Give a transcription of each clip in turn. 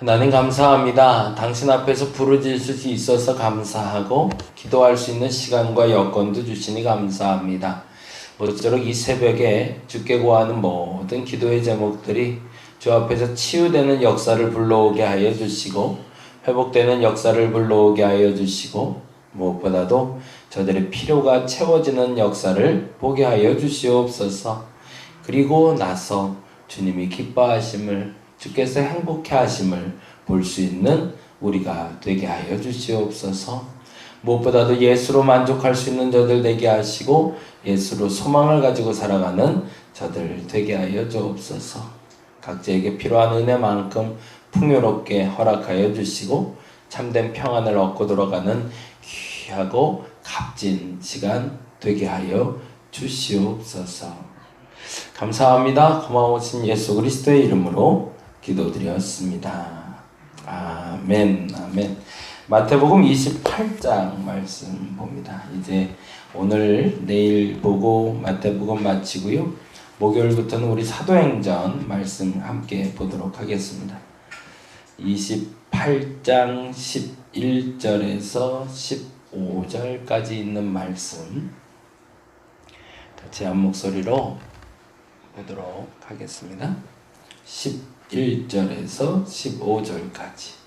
하나님 감사합니다. 당신 앞에서 부르짖을 수 있어서 감사하고 기도할 수 있는 시간과 여건도 주시니 감사합니다. 모쪼록 이 새벽에 주께 구하는 모든 기도의 제목들이 주 앞에서 치유되는 역사를 불러오게 하여 주시고 회복되는 역사를 불러오게 하여 주시고 무엇보다도 저들의 필요가 채워지는 역사를 보게 하여 주시옵소서. 그리고 나서 주님이 기뻐하심을 주께서 행복해 하심을 볼 수 있는 우리가 되게 하여 주시옵소서. 무엇보다도 예수로 만족할 수 있는 저들 되게 하시고 예수로 소망을 가지고 살아가는 저들 되게 하여 주옵소서. 각자에게 필요한 은혜만큼 풍요롭게 허락하여 주시고 참된 평안을 얻고 돌아가는 귀하고 값진 시간 되게 하여 주시옵소서. 감사합니다. 고마우신 예수 그리스도의 이름으로 기도드렸습니다. 아멘, 아멘. 마태복음 28장 말씀 봅니다. 이제 오늘 내일 보고 마태복음 마치고요. 목요일부터는 우리 사도행전 말씀 함께 보도록 하겠습니다. 28장 11절에서 15절까지 있는 말씀 같이 한 목소리로 보도록 하겠습니다. 11절에서 15절까지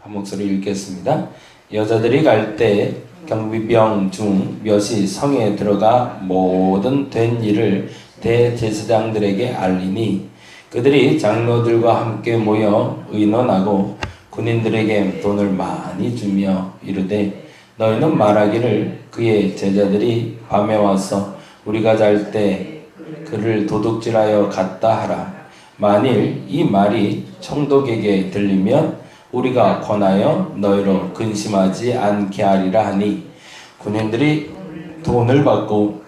한 목소리 읽겠습니다. 여자들이 갈 때 경비병 중 몇이 성에 들어가 모든 된 일을 대제사장들에게 알리니 그들이 장로들과 함께 모여 의논하고 군인들에게 돈을 많이 주며 이르되 너희는 말하기를 그의 제자들이 밤에 와서 우리가 잘 때 그를 도둑질하여 갔다 하라. 만일 이 말이 총독에게 들리면 우리가 권하여 너희로 근심하지 않게 하리라 하니 군인들이 돈을 받고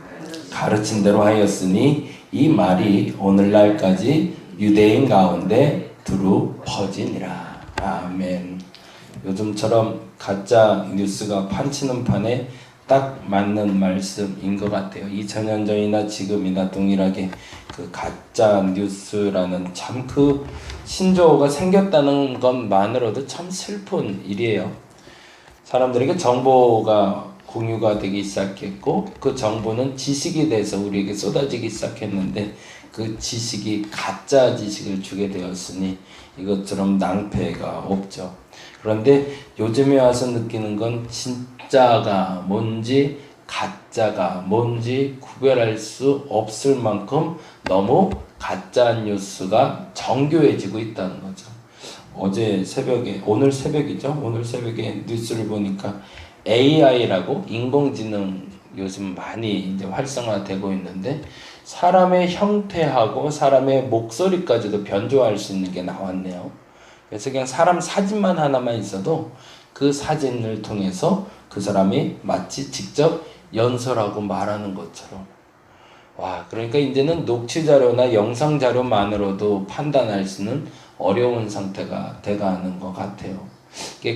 가르친 대로 하였으니 이 말이 오늘날까지 유대인 가운데 두루 퍼지니라. 아멘. 요즘처럼 가짜 뉴스가 판치는 판에 딱 맞는 말씀인 것 같아요. 2000년 전이나 지금이나 동일하게 그 가짜 뉴스라는 참 그 신조어가 생겼다는 것만으로도 참 슬픈 일이에요. 사람들에게 정보가 공유가 되기 시작했고 그 정보는 지식이 돼서 우리에게 쏟아지기 시작했는데 그 지식이 가짜 지식을 주게 되었으니 이것처럼 낭패가 없죠. 그런데 요즘에 와서 느끼는 건 진짜가 뭔지 가짜가 뭔지 구별할 수 없을 만큼 너무 가짜 뉴스가 정교해지고 있다는 거죠. 어제 새벽에 오늘 새벽이죠. 오늘 새벽에 뉴스를 보니까 AI라고 인공지능 요즘 많이 이제 활성화되고 있는데 사람의 형태하고 사람의 목소리까지도 변조할 수 있는 게 나왔네요. 그래서 그냥 사람 사진만 하나만 있어도 그 사진을 통해서 그 사람이 마치 직접 연설하고 말하는 것처럼. 와, 그러니까 이제는 녹취 자료나 영상 자료만으로도 판단할 수는 어려운 상태가 돼가는 것 같아요.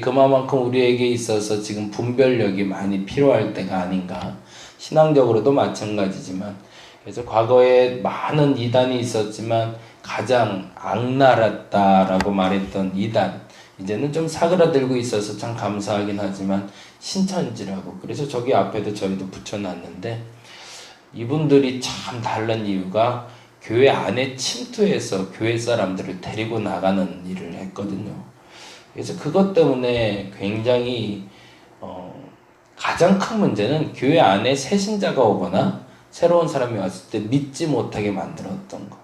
그만큼 우리에게 있어서 지금 분별력이 많이 필요할 때가 아닌가. 신앙적으로도 마찬가지지만. 그래서 과거에 많은 이단이 있었지만 가장 악랄했다라고 말했던 이단 이제는 좀 사그라들고 있어서 참 감사하긴 하지만 신천지라고 그래서 저기 앞에도 저희도 붙여놨는데 이분들이 참 다른 이유가 교회 안에 침투해서 교회 사람들을 데리고 나가는 일을 했거든요. 그래서 그것 때문에 굉장히 가장 큰 문제는 교회 안에 새 신자가 오거나 새로운 사람이 왔을 때 믿지 못하게 만들었던 거.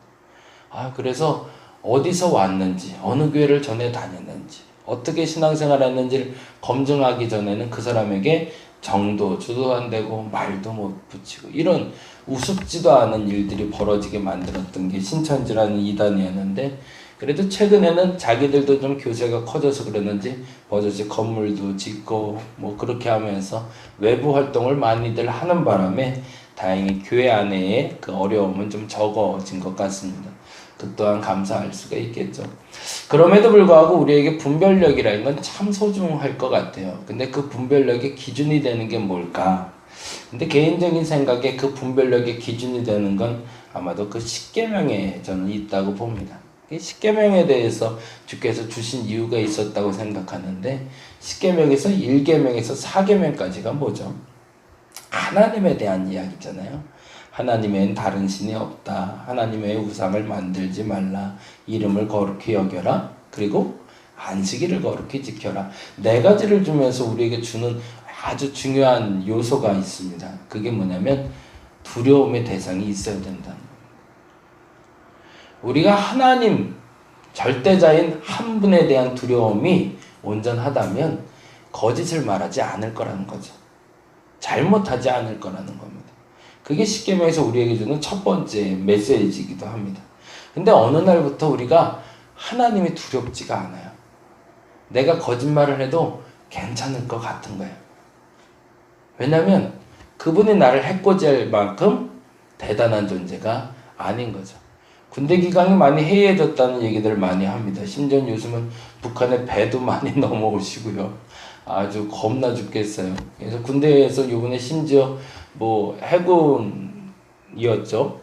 그래서 어디서 왔는지, 어느 교회를 전에 다녔는지, 어떻게 신앙생활 했는지를 검증하기 전에는 그 사람에게 정도 안 되고 말도 못 붙이고 이런 우습지도 않은 일들이 벌어지게 만들었던 게 신천지라는 이단이었는데 그래도 최근에는 자기들도 좀 교세가 커져서 그러는지 버젓이 건물도 짓고 뭐 그렇게 하면서 외부 활동을 많이들 하는 바람에 다행히 교회 안에의 그 어려움은 좀 적어진 것 같습니다. 그 또한 감사할 수가 있겠죠. 그럼에도 불구하고 우리에게 분별력이라는 건 참 소중할 것 같아요. 근데 그 분별력의 기준이 되는 게 뭘까? 근데 개인적인 생각에 그 분별력의 기준이 되는 건 아마도 그 십계명에 저는 있다고 봅니다. 이 십계명에 대해서 주께서 주신 이유가 있었다고 생각하는데 십계명에서 1계명에서 4계명까지가 뭐죠? 하나님에 대한 이야기잖아요. 하나님엔 다른 신이 없다. 하나님의 우상을 만들지 말라. 이름을 거룩히 여겨라. 그리고 안식일을 거룩히 지켜라. 네 가지를 주면서 우리에게 주는 아주 중요한 요소가 있습니다. 그게 뭐냐면 두려움의 대상이 있어야 된다는 거예요. 우리가 하나님 절대자인 한 분에 대한 두려움이 온전하다면 거짓을 말하지 않을 거라는 거죠. 잘못하지 않을 거라는 겁니다. 그게 십계명에서 우리에게 주는 첫 번째 메시지이기도 합니다. 근데 어느 날부터 우리가 하나님이 두렵지가 않아요. 내가 거짓말을 해도 괜찮을 것 같은 거예요. 왜냐하면 그분이 나를 해코지할 만큼 대단한 존재가 아닌 거죠. 군대 기강이 많이 해이해졌다는 얘기들을 많이 합니다. 심지어 요즘은 북한에 배도 많이 넘어오시고요. 아주 겁나 죽겠어요. 그래서 군대에서 요번에 심지어 뭐 해군이었죠.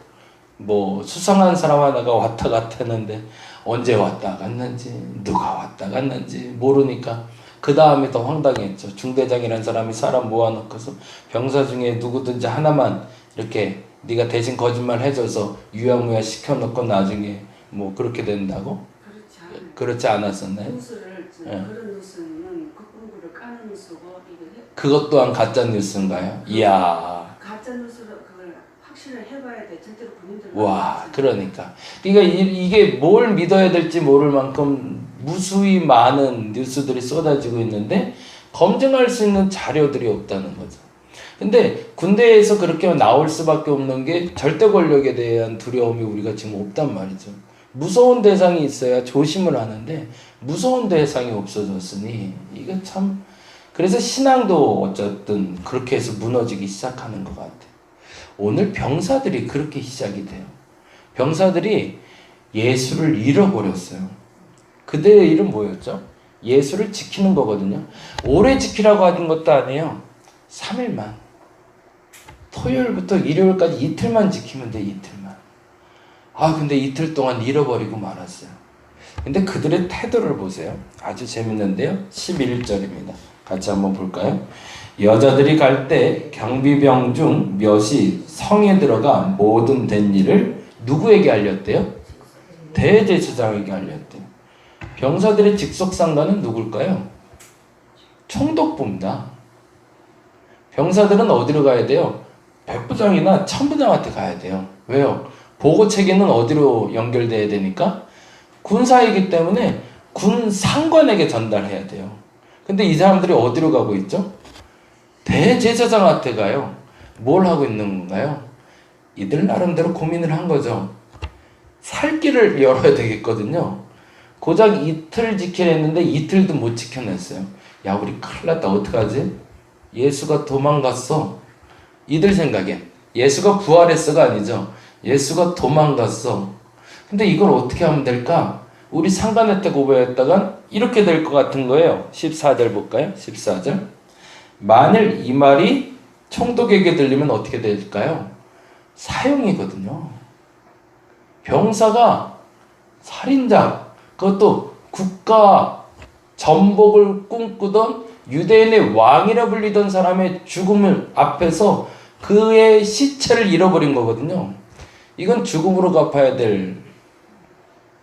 뭐 수상한 사람 하나가 왔다 갔다 했는데 언제 왔다 갔는지 누가 왔다 갔는지 모르니까 그 다음에 더 황당했죠. 중대장이라는 사람이 사람 모아놓고서 병사 중에 누구든지 하나만 이렇게 네가 대신 거짓말 해줘서 유야무야 시켜놓고 나중에 뭐 그렇게 된다고? 그렇지 않았었나요? 뉴스를 그런 뉴스는 국군부를 까는 뉴스고 그것 또한 가짜 뉴스인가요? 이야. 가짜 뉴스로 그걸 확실히 해봐야 돼. 절대로 군인들. 와, 그러니까 이게 뭘 믿어야 될지 모를 만큼 무수히 많은 뉴스들이 쏟아지고 있는데 검증할 수 있는 자료들이 없다는 거죠. 근데 군대에서 그렇게 나올 수밖에 없는 게 절대 권력에 대한 두려움이 우리가 지금 없단 말이죠. 무서운 대상이 있어야 조심을 하는데 무서운 대상이 없어졌으니 이게 참 그래서 신앙도 어쨌든 그렇게 해서 무너지기 시작하는 것 같아요. 오늘 병사들이 그렇게 시작이 돼요. 병사들이 예수를 잃어버렸어요. 그들의 일은 뭐였죠? 예수를 지키는 거거든요. 오래 지키라고 하는 것도 아니에요. 3일만. 토요일부터 일요일까지 이틀만 지키면 돼, 이틀만. 근데 이틀 동안 잃어버리고 말았어요. 근데 그들의 태도를 보세요. 아주 재밌는데요. 11절입니다. 같이 한번 볼까요? 여자들이 갈 때 경비병 중 몇이 성에 들어가 모든 된 일을 누구에게 알렸대요? 대제사장에게 알렸대요. 병사들의 직속상관은 누굴까요? 총독부입니다. 병사들은 어디로 가야 돼요? 백부장이나 천부장한테 가야 돼요. 왜요? 보고 체계는 어디로 연결돼야 되니까? 군사이기 때문에 군 상관에게 전달해야 돼요. 근데 이 사람들이 어디로 가고 있죠? 대제사장한테 가요. 뭘 하고 있는 건가요? 이들 나름대로 고민을 한 거죠. 살 길을 열어야 되겠거든요. 고작 이틀 지키려 했는데 이틀도 못 지켜냈어요. 야, 우리 큰일 났다. 어떡하지? 예수가 도망갔어. 이들 생각엔 예수가 부활했어가 아니죠. 예수가 도망갔어. 근데 이걸 어떻게 하면 될까? 우리 상관회 때 고백했다간 이렇게 될 것 같은 거예요. 14절 볼까요? 14절. 만일 이 말이 총독에게 들리면 어떻게 될까요? 사형이거든요. 병사가 살인자, 그것도 국가 전복을 꿈꾸던 유대인의 왕이라 불리던 사람의 죽음을 앞에서 그의 시체를 잃어버린 거거든요. 이건 죽음으로 갚아야 될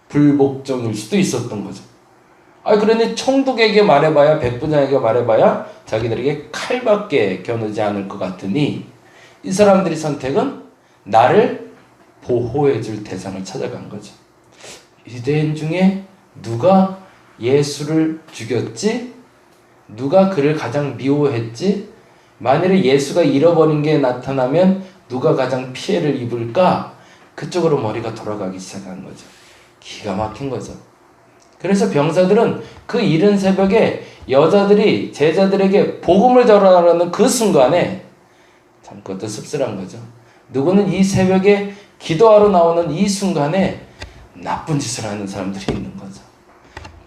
불복종일 수도 있었던 거죠. 그러니 총독에게 말해봐야, 백부장에게 말해봐야 자기들에게 칼밖에 겨누지 않을 것 같으니 이 사람들의 선택은 나를 보호해줄 대상을 찾아간 거죠. 유대인 중에 누가 예수를 죽였지? 누가 그를 가장 미워했지? 만일에 예수가 잃어버린 게 나타나면 누가 가장 피해를 입을까? 그쪽으로 머리가 돌아가기 시작한 거죠. 기가 막힌 거죠. 그래서 병사들은 그 이른 새벽에 여자들이 제자들에게 복음을 전하라는 그 순간에 참 그것도 씁쓸한 거죠. 누구는 이 새벽에 기도하러 나오는 이 순간에 나쁜 짓을 하는 사람들이 있는 거죠.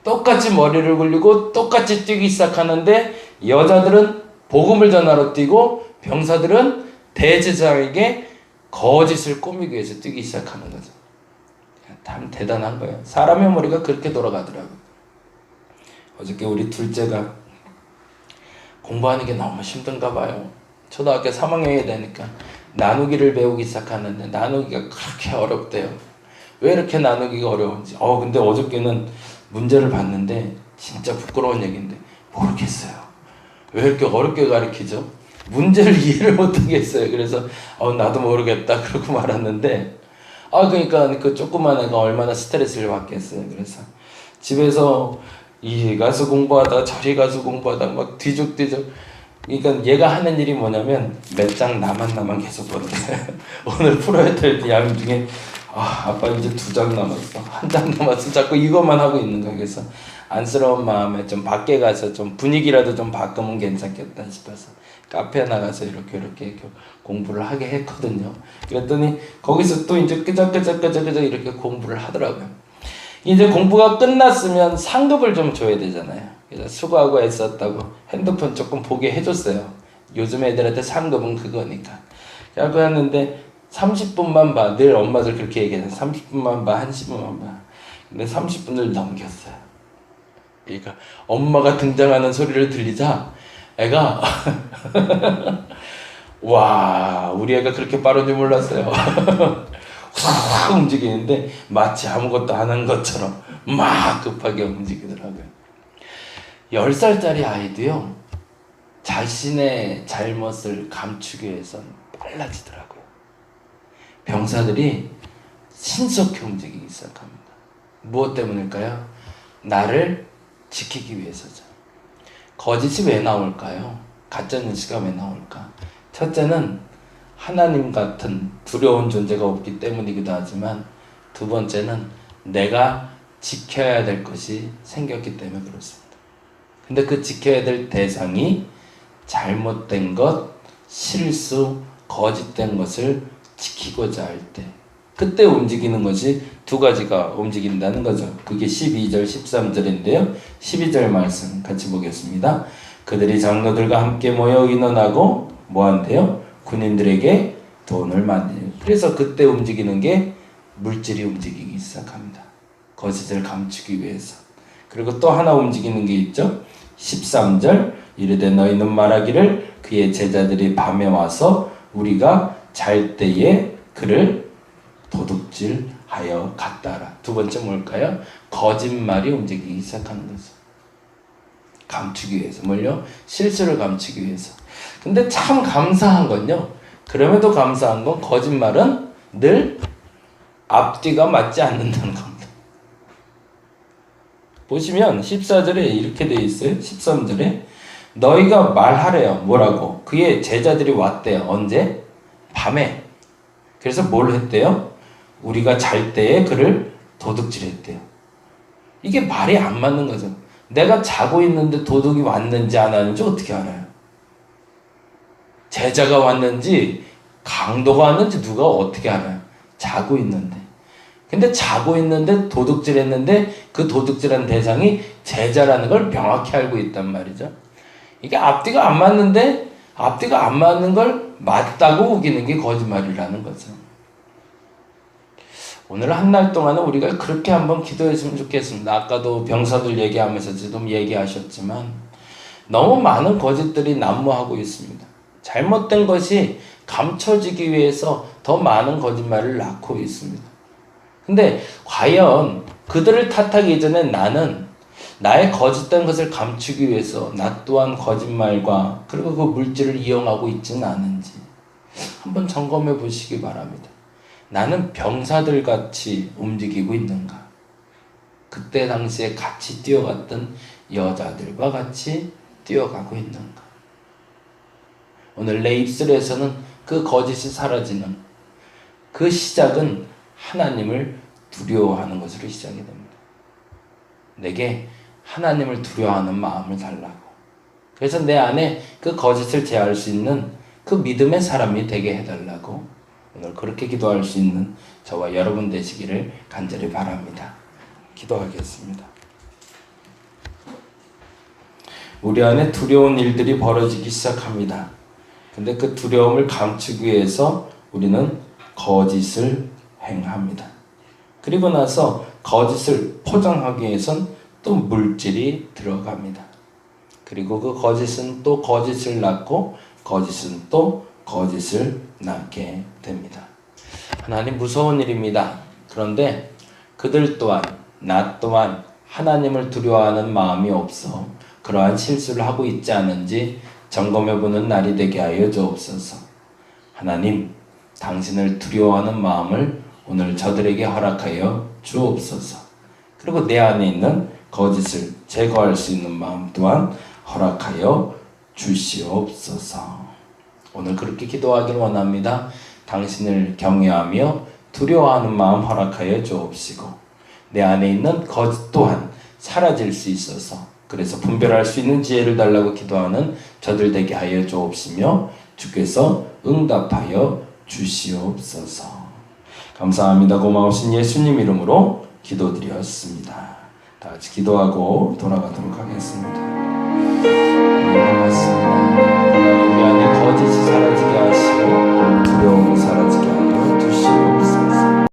똑같이 머리를 굴리고 똑같이 뛰기 시작하는데 여자들은 복음을 전하러 뛰고 병사들은 대제사장에게 거짓을 꾸미기 위해서 뛰기 시작하는 거죠. 참 대단한 거예요. 사람의 머리가 그렇게 돌아가더라고요. 어저께 우리 둘째가 공부하는 게 너무 힘든가 봐요. 초등학교 3학년이 되니까 나누기를 배우기 시작하는데 나누기가 그렇게 어렵대요. 왜 이렇게 나누기가 어려운지. 근데 어저께는 문제를 봤는데 진짜 부끄러운 얘기인데 모르겠어요. 왜 이렇게 어렵게 가르치죠? 문제를 이해를 못하겠어요. 그래서 나도 모르겠다 그러고 말았는데 그러니까 그 조그만 애가 얼마나 스트레스를 받겠어요. 그래서 집에서 이 가서 공부하다 저리 가서 공부하다 막 뒤죽뒤죽. 그러니까 얘가 하는 일이 뭐냐면 몇 장 나만 계속 보는 거예요. 오늘 풀어야 될 양 중에 아빠 이제 2장 남았어, 1장 남았어, 자꾸 이것만 하고 있는 거예요. 그래서 안쓰러운 마음에 좀 밖에 가서 좀 분위기라도 좀 바꾸면 괜찮겠다 싶어서 카페에 나가서 이렇게 공부를 하게 했거든요. 그랬더니 거기서 또 이제 끄적끄적 이렇게 공부를 하더라고요. 이제 공부가 끝났으면 상급을 좀 줘야 되잖아요. 그래서 수고하고 애썼다고 핸드폰 조금 보게 해줬어요. 요즘 애들한테 상급은 그거니까. 그래서 했는데 30분만 봐. 늘 엄마들 그렇게 얘기해요. 30분만 봐, 1시간만 봐. 근데 30분을 넘겼어요. 그러니까 엄마가 등장하는 소리를 들리자 애가 와, 우리 애가 그렇게 빠른 줄 몰랐어요. 확 움직이는데 마치 아무것도 안 한 것처럼 막 급하게 움직이더라고요. 10살짜리 아이도요, 자신의 잘못을 감추기 위해서는 빨라지더라고요. 병사들이 신속히 움직이기 시작합니다. 무엇 때문일까요? 나를 지키기 위해서죠. 거짓이 왜 나올까요? 가짜뉴스가 왜 나올까? 첫째는 하나님 같은 두려운 존재가 없기 때문이기도 하지만, 두 번째는 내가 지켜야 될 것이 생겼기 때문에 그렇습니다. 근데 그 지켜야 될 대상이 잘못된 것, 실수, 거짓된 것을 지키고자 할 때, 그때 움직이는 것이 두 가지가 움직인다는 거죠. 그게 12절, 13절인데요. 12절 말씀 같이 보겠습니다. 그들이 장로들과 함께 모여 의논하고 뭐한대요? 군인들에게 돈을 만드는. 그래서 그때 움직이는 게 물질이 움직이기 시작합니다. 거짓을 감추기 위해서. 그리고 또 하나 움직이는 게 있죠. 13절 이르되 너희는 말하기를 그의 제자들이 밤에 와서 우리가 잘 때에 그를 도둑질하여 갔다라. 두 번째 뭘까요? 거짓말이 움직이기 시작하는 거죠. 감추기 위해서. 뭘요? 실수를 감추기 위해서. 근데 참 감사한 건요, 그럼에도 감사한 건 거짓말은 늘 앞뒤가 맞지 않는다는 겁니다. 보시면 14절에 이렇게 되어 있어요. 13절에 너희가 말하래요. 뭐라고? 그의 제자들이 왔대요. 언제? 밤에. 그래서 뭘 했대요? 우리가 잘 때에 그를 도둑질했대요. 이게 말이 안 맞는 거죠. 내가 자고 있는데 도둑이 왔는지 안 왔는지 어떻게 알아요? 제자가 왔는지 강도가 왔는지 누가 어떻게 알아요? 자고 있는데. 근데 자고 있는데 도둑질했는데 그 도둑질한 대상이 제자라는 걸 명확히 알고 있단 말이죠. 이게 앞뒤가 안 맞는데 앞뒤가 안 맞는 걸 맞다고 우기는 게 거짓말이라는 거죠. 오늘 한 날 동안은 우리가 그렇게 한번 기도했으면 좋겠습니다. 아까도 병사들 얘기하면서 지금 얘기하셨지만 너무 많은 거짓들이 난무하고 있습니다. 잘못된 것이 감춰지기 위해서 더 많은 거짓말을 낳고 있습니다. 근데 과연 그들을 탓하기 전에 나는 나의 거짓된 것을 감추기 위해서 나 또한 거짓말과 그리고 그 물질을 이용하고 있지는 않은지 한번 점검해 보시기 바랍니다. 나는 병사들 같이 움직이고 있는가? 그때 당시에 같이 뛰어갔던 여자들과 같이 뛰어가고 있는가? 오늘 내 입술에서는 그 거짓이 사라지는 그 시작은 하나님을 두려워하는 것으로 시작이 됩니다. 내게 하나님을 두려워하는 마음을 달라고. 그래서 내 안에 그 거짓을 제어할 수 있는 그 믿음의 사람이 되게 해달라고 오늘 그렇게 기도할 수 있는 저와 여러분 되시기를 간절히 바랍니다. 기도하겠습니다. 우리 안에 두려운 일들이 벌어지기 시작합니다. 근데 그 두려움을 감추기 위해서 우리는 거짓을 행합니다. 그리고 나서 거짓을 포장하기 위해선 또 물질이 들어갑니다. 그리고 그 거짓은 또 거짓을 낳고 거짓은 또 거짓을 낳게 됩니다. 하나님 무서운 일입니다. 그런데 그들 또한 나 또한 하나님을 두려워하는 마음이 없어 그러한 실수를 하고 있지 않은지 점검해보는 날이 되게 하여 주옵소서. 하나님, 당신을 두려워하는 마음을 오늘 저들에게 허락하여 주옵소서. 그리고 내 안에 있는 거짓을 제거할 수 있는 마음 또한 허락하여 주시옵소서. 오늘 그렇게 기도하길 원합니다. 당신을 경외하며 두려워하는 마음 허락하여 주옵시고 내 안에 있는 거짓 또한 사라질 수 있어서 그래서 분별할 수 있는 지혜를 달라고 기도하는 저들 되게 하여 주옵시며 주께서 응답하여 주시옵소서. 감사합니다. 고마우신 예수님 이름으로 기도드렸습니다. 다 같이 기도하고 돌아가도록 하겠습니다.